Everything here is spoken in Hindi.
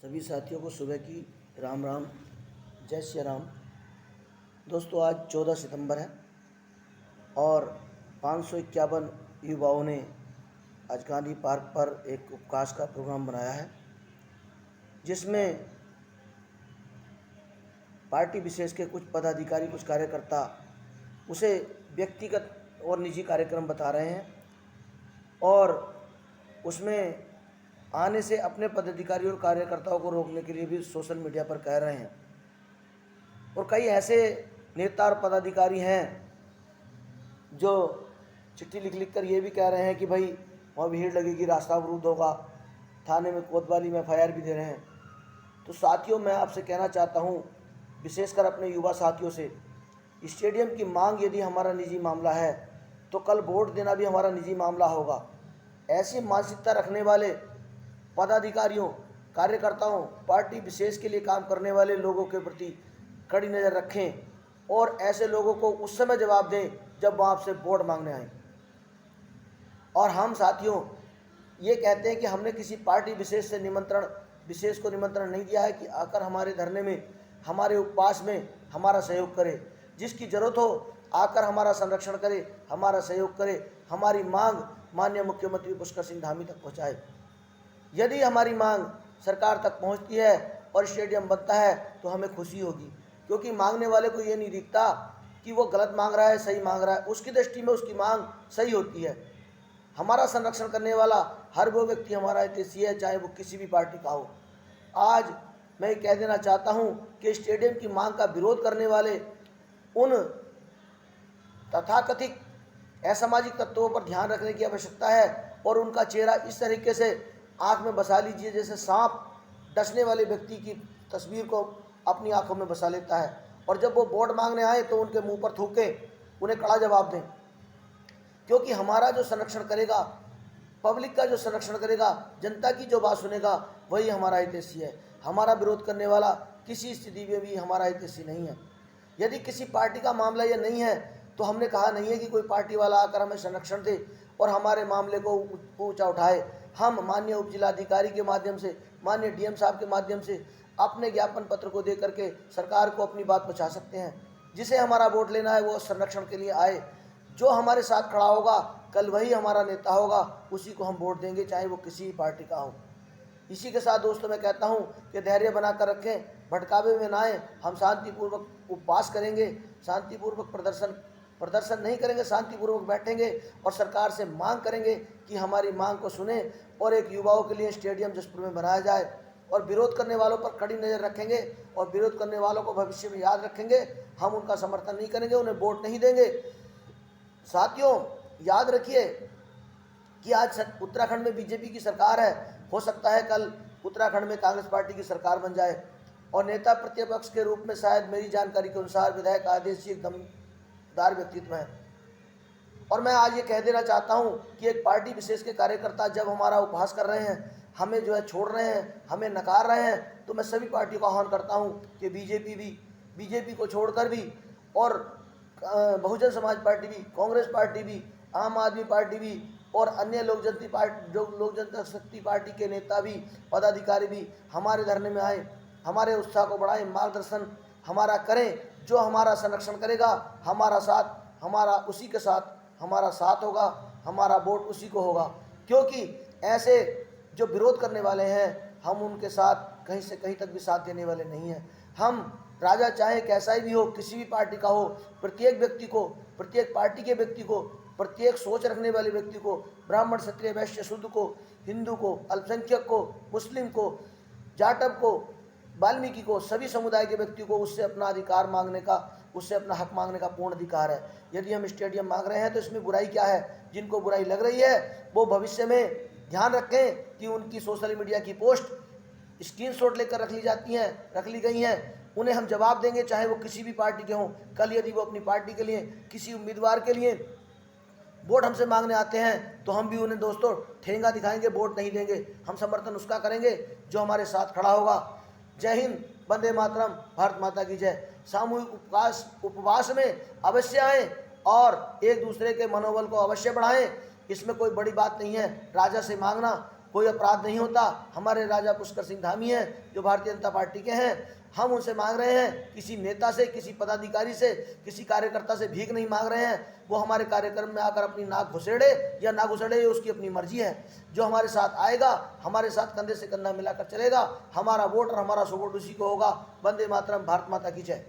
सभी साथियों को सुबह की राम राम, जय श्री राम। दोस्तों, आज 14 सितंबर है और 551 युवाओं ने आज गांधी पार्क पर एक उपवास का प्रोग्राम बनाया है, जिसमें पार्टी विशेष के कुछ पदाधिकारी, कुछ कार्यकर्ता उसे व्यक्तिगत और निजी कार्यक्रम बता रहे हैं और उसमें आने से अपने पदाधिकारी और कार्यकर्ताओं को रोकने के लिए भी सोशल मीडिया पर कह रहे हैं। और कई ऐसे नेता और पदाधिकारी हैं जो चिट्ठी लिख कर ये भी कह रहे हैं कि भाई वहाँ भीड़ लगेगी, रास्ता अवरुद्ध होगा, थाने में कोतवाली में FIR भी दे रहे हैं। तो साथियों, मैं आपसे कहना चाहता हूँ, विशेषकर अपने युवा साथियों से, स्टेडियम की मांग यदि हमारा निजी मामला है तो कल वोट देना भी हमारा निजी मामला होगा। ऐसी मानसिकता रखने वाले पदाधिकारियों, कार्यकर्ताओं, पार्टी विशेष के लिए काम करने वाले लोगों के प्रति कड़ी नज़र रखें और ऐसे लोगों को उस समय जवाब दें जब वो आपसे वोट मांगने आए। और हम साथियों ये कहते हैं कि हमने किसी पार्टी विशेष को निमंत्रण नहीं दिया है कि आकर हमारे धरने में, हमारे उपवास में हमारा सहयोग करे। जिसकी ज़रूरत हो आकर हमारा संरक्षण करे, हमारा सहयोग करे, हमारी मांग माननीय मुख्यमंत्री पुष्कर सिंह धामी तक पहुँचाए। यदि हमारी मांग सरकार तक पहुँचती है और स्टेडियम बनता है तो हमें खुशी होगी, क्योंकि मांगने वाले को ये नहीं दिखता कि वो गलत मांग रहा है, सही मांग रहा है। उसकी दृष्टि में उसकी मांग सही होती है। हमारा संरक्षण करने वाला हर वो व्यक्ति हमारा हितैषी है, चाहे वो किसी भी पार्टी का हो। आज मैं कह देना चाहता हूँ कि स्टेडियम की मांग का विरोध करने वाले उन तथाकथित असामाजिक तत्वों पर ध्यान रखने की आवश्यकता है और उनका चेहरा इस तरीके से आँख में बसा लीजिए जैसे सांप डसने वाले व्यक्ति की तस्वीर को अपनी आंखों में बसा लेता है, और जब वो वोट मांगने आए तो उनके मुंह पर थूके, उन्हें कड़ा जवाब दें। क्योंकि हमारा जो संरक्षण करेगा, पब्लिक का जो संरक्षण करेगा, जनता की जो बात सुनेगा, वही हमारा हितैषी है। हमारा विरोध करने वाला किसी स्थिति में भी हमारा हितैषी नहीं है। यदि किसी पार्टी का मामला ये नहीं है तो हमने कहा नहीं है कि कोई पार्टी वाला आकर हमें संरक्षण दे और हमारे मामले को ऊंचा उठाए। हम माननीय उप जिलाधिकारी के माध्यम से, माननीय DM साहब के माध्यम से अपने ज्ञापन पत्र को दे करके सरकार को अपनी बात पहुंचा सकते हैं। जिसे हमारा वोट लेना है वो संरक्षण के लिए आए। जो हमारे साथ खड़ा होगा कल वही हमारा नेता होगा, उसी को हम वोट देंगे, चाहे वो किसी भी पार्टी का हो। इसी के साथ दोस्तों मैं कहता हूँ कि धैर्य बना कर रखें, भटकावे में ना आए। हम शांतिपूर्वक उपवास करेंगे, शांतिपूर्वक प्रदर्शन नहीं करेंगे, शांतिपूर्वक बैठेंगे और सरकार से मांग करेंगे कि हमारी मांग को सुने और एक युवाओं के लिए स्टेडियम जसपुर में बनाया जाए। और विरोध करने वालों पर कड़ी नज़र रखेंगे और विरोध करने वालों को भविष्य में याद रखेंगे। हम उनका समर्थन नहीं करेंगे, उन्हें वोट नहीं देंगे। साथियों, याद रखिए कि आज उत्तराखंड में BJP की सरकार है। हो सकता है कल उत्तराखंड में कांग्रेस पार्टी की सरकार बन जाए और नेता प्रतिपक्ष के रूप में शायद मेरी जानकारी के अनुसार विधायक आदेश जी एक दमदार व्यक्तित्व है। और मैं आज ये कह देना चाहता हूँ कि एक पार्टी विशेष के कार्यकर्ता जब हमारा उपहास कर रहे हैं, हमें जो है छोड़ रहे हैं, हमें नकार रहे हैं, तो मैं सभी पार्टियों का आह्वान करता हूँ कि बीजेपी को छोड़कर भी और बहुजन समाज पार्टी भी, कांग्रेस पार्टी भी, आम आदमी पार्टी भी और अन्य लोक जनता शक्ति पार्टी के नेता भी, पदाधिकारी भी हमारे धरने में आए, हमारे उत्साह को बढ़ाएं, मार्गदर्शन हमारा करें। जो हमारा संरक्षण करेगा, हमारा साथ, हमारा उसी के साथ हमारा साथ होगा, हमारा वोट उसी को होगा। क्योंकि ऐसे जो विरोध करने वाले हैं, हम उनके साथ कहीं से कहीं तक भी साथ देने वाले नहीं हैं। हम राजा चाहे कैसा ही भी हो, किसी भी पार्टी का हो, प्रत्येक व्यक्ति को, प्रत्येक पार्टी के व्यक्ति को, प्रत्येक सोच रखने वाले व्यक्ति को, ब्राह्मण, क्षत्रिय, वैश्य, शूद्र को, हिंदू को, अल्पसंख्यक को, मुस्लिम को, जाटव को, वाल्मीकि को, सभी समुदाय के व्यक्ति को उससे अपना अधिकार मांगने का, उससे अपना हक मांगने का पूर्ण अधिकार है। यदि हम स्टेडियम मांग रहे हैं तो इसमें बुराई क्या है? जिनको बुराई लग रही है वो भविष्य में ध्यान रखें कि उनकी सोशल मीडिया की पोस्ट स्क्रीनशॉट लेकर रख ली गई हैं। उन्हें हम जवाब देंगे, चाहे वो किसी भी पार्टी के हों। कल यदि वो अपनी पार्टी के लिए, किसी उम्मीदवार के लिए वोट हमसे मांगने आते हैं तो हम भी उन्हें दोस्तों ठेंगा दिखाएंगे, वोट नहीं देंगे। हम समर्थन उसका करेंगे जो हमारे साथ खड़ा होगा। जय हिंद, वंदे मातरम, भारत माता की जय। सामूहिक उपवास में अवश्य आएँ और एक दूसरे के मनोबल को अवश्य बढ़ाएं। इसमें कोई बड़ी बात नहीं है राजा से मांगना कोई अपराध नहीं होता। हमारे राजा पुष्कर सिंह धामी हैं जो भारतीय जनता पार्टी के हैं, हम उनसे मांग रहे हैं, किसी नेता से, किसी पदाधिकारी से, किसी कार्यकर्ता से भीख नहीं मांग रहे हैं। वो हमारे कार्यक्रम में आकर अपनी नाक घुसेड़े या ना घुसेड़े, ये उसकी अपनी मर्जी है। जो हमारे साथ आएगा, हमारे साथ कंधे से कंधा मिलाकर चलेगा, हमारा वोट और हमारा सपोर्ट उसी को होगा। वंदे मातरम, भारत माता की जय।